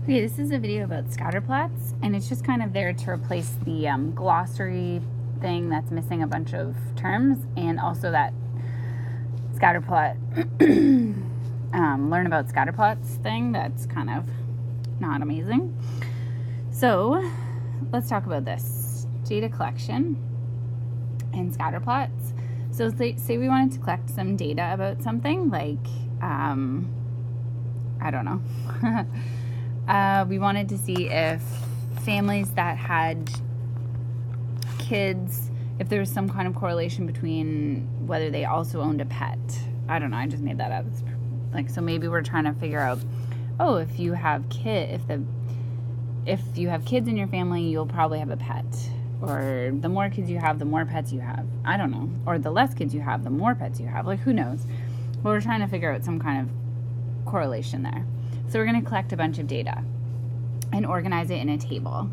Okay, this is a video about scatter plots, and it's just kind of there to replace the glossary thing that's missing a bunch of terms, and also that scatter plot, learn about scatter plots thing that's kind of not amazing. So let's talk about this. Data collection and scatter plots. So say we wanted to collect some data about something, like, I don't know. We wanted to see if families that had kids, if there was some kind of correlation between whether they also owned a pet. I don't know, I just made that up. It's like, so maybe we're trying to figure out, oh, if you have kids in your family, you'll probably have a pet. Or the more kids you have, the more pets you have. I don't know. Or the less kids you have, the more pets you have. Like, who knows? But we're trying to figure out some kind of correlation there. So we're going to collect a bunch of data and organize it in a table.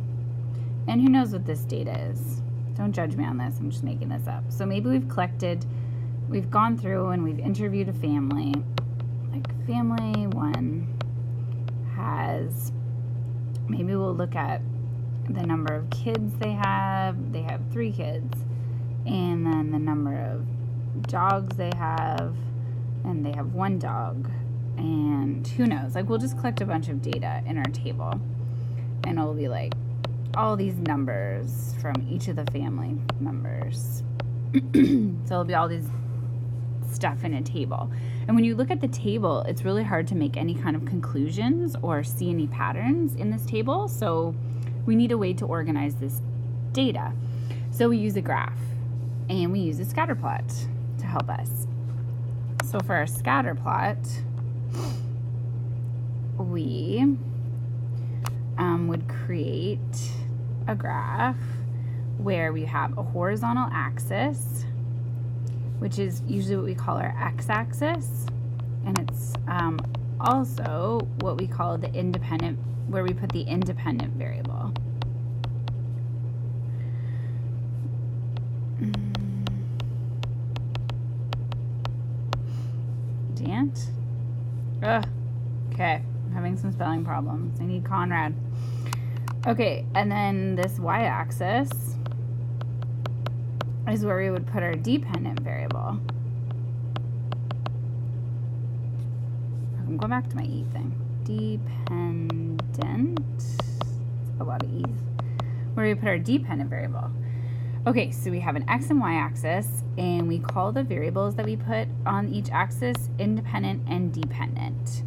And who knows what this data is? Don't judge me on this. I'm just making this up. So maybe we've gone through and we've interviewed a family. Like, family one has, maybe we'll look at the number of kids they have. They have 3 kids. And then the number of dogs they have. And they have 1 dog. And who knows? Like, we'll just collect a bunch of data in our table. And it'll be like all these numbers from each of the family members. So it'll be all these stuff in a table. And when you look at the table, it's really hard to make any kind of conclusions or see any patterns in this table. So we need a way to organize this data. So we use a graph and we use a scatter plot to help us. So for our scatter plot, we would create a graph where we have a horizontal axis, which is usually what we call our x-axis, and it's also what we call the independent, where we put the independent variable. Dant? Ugh. Okay, I'm having some spelling problems. I need Conrad. Okay, and then this y-axis is where we would put our dependent variable. I'm going back to my E thing. Dependent. A lot of E's. Where we put our dependent variable. Okay, so we have an x and y axis, and we call the variables that we put on each axis independent and dependent.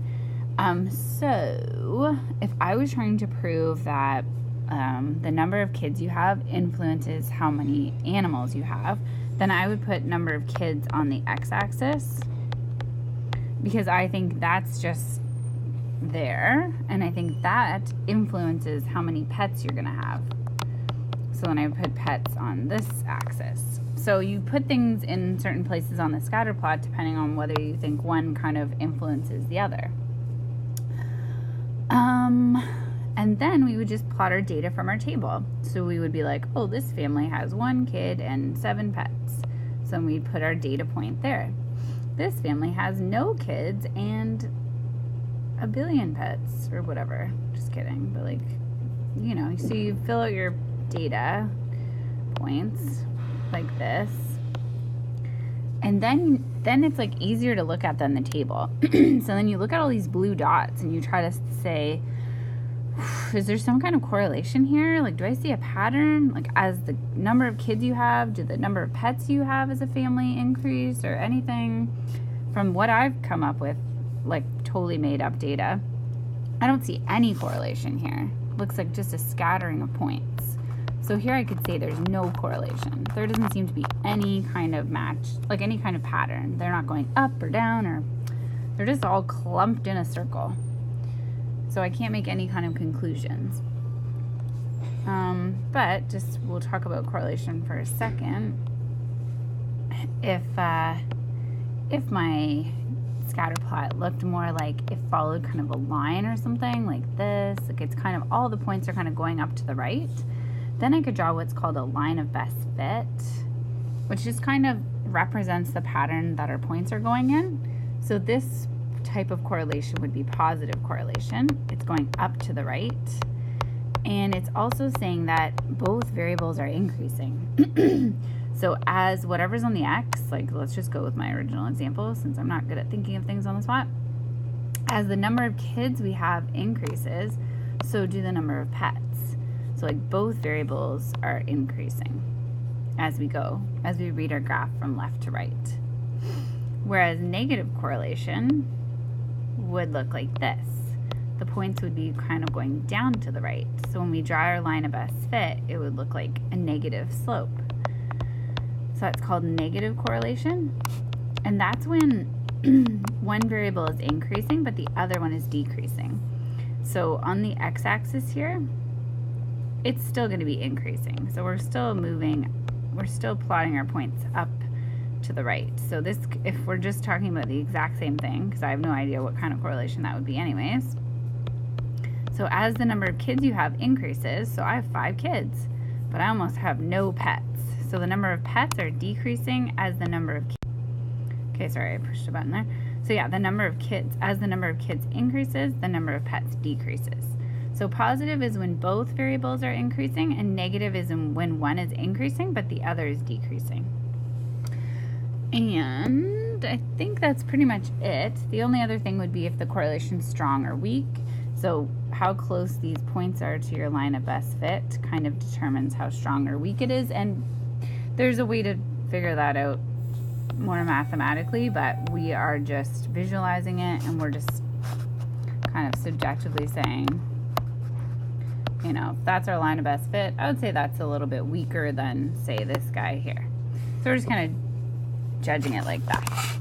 So if I was trying to prove that the number of kids you have influences how many animals you have, then I would put number of kids on the x-axis, because I think that's just there, and I think that influences how many pets you're gonna have. So then I would put pets on this axis. So you put things in certain places on the scatter plot depending on whether you think one kind of influences the other. And then we would just plot our data from our table. So we would be like, oh, this family has 1 kid and 7 pets. So we'd put our data point there. This family has no kids and 1 billion pets, or whatever. Just kidding. But, like, you know, so you fill out your data points like this. And then it's like easier to look at than the table. So then you look at all these blue dots and you try to say, is there some kind of correlation here? Like, do I see a pattern? Like, as the number of kids you have, do the number of pets you have as a family increase or anything? From what I've come up with, like totally made up data, I don't see any correlation here. Looks like just a scattering of points. So here I could say there's no correlation. There doesn't seem to be any kind of match, like any kind of pattern. They're not going up or down, or they're just all clumped in a circle. So I can't make any kind of conclusions. But just, we'll talk about correlation for a second. If my scatter plot looked more like it followed kind of a line or something like this, like it's kind of all the points are kind of going up to the right, then I could draw what's called a line of best fit, which just kind of represents the pattern that our points are going in. So this type of correlation would be positive correlation. It's going up to the right. And it's also saying that both variables are increasing. So as whatever's on the x, like let's just go with my original example since I'm not good at thinking of things on the spot. As the number of kids we have increases, so do the number of pets. So like both variables are increasing as we go, as we read our graph from left to right. Whereas negative correlation would look like this. The points would be kind of going down to the right. So when we draw our line of best fit, it would look like a negative slope. So that's called negative correlation. And that's when one variable is increasing, but the other one is decreasing. So on the x-axis here, it's still going to be increasing. So we're still moving, we're still plotting our points up to the right. So this, if we're just talking about the exact same thing, because I have no idea what kind of correlation that would be anyways. So as the number of kids you have increases, so I have 5 kids, but I almost have no pets. So the number of pets are decreasing as the number of kids. Okay, sorry, I pushed a button there. So yeah, the number of kids, as the number of kids increases, the number of pets decreases. So positive is when both variables are increasing, and negative is when one is increasing, but the other is decreasing. And I think that's pretty much it. The only other thing would be if the correlation's strong or weak. So how close these points are to your line of best fit kind of determines how strong or weak it is. And there's a way to figure that out more mathematically, but we are just visualizing it and we're just kind of subjectively saying, you know, if that's our line of best fit, I would say that's a little bit weaker than, say, this guy here. So we're just kind of judging it like that.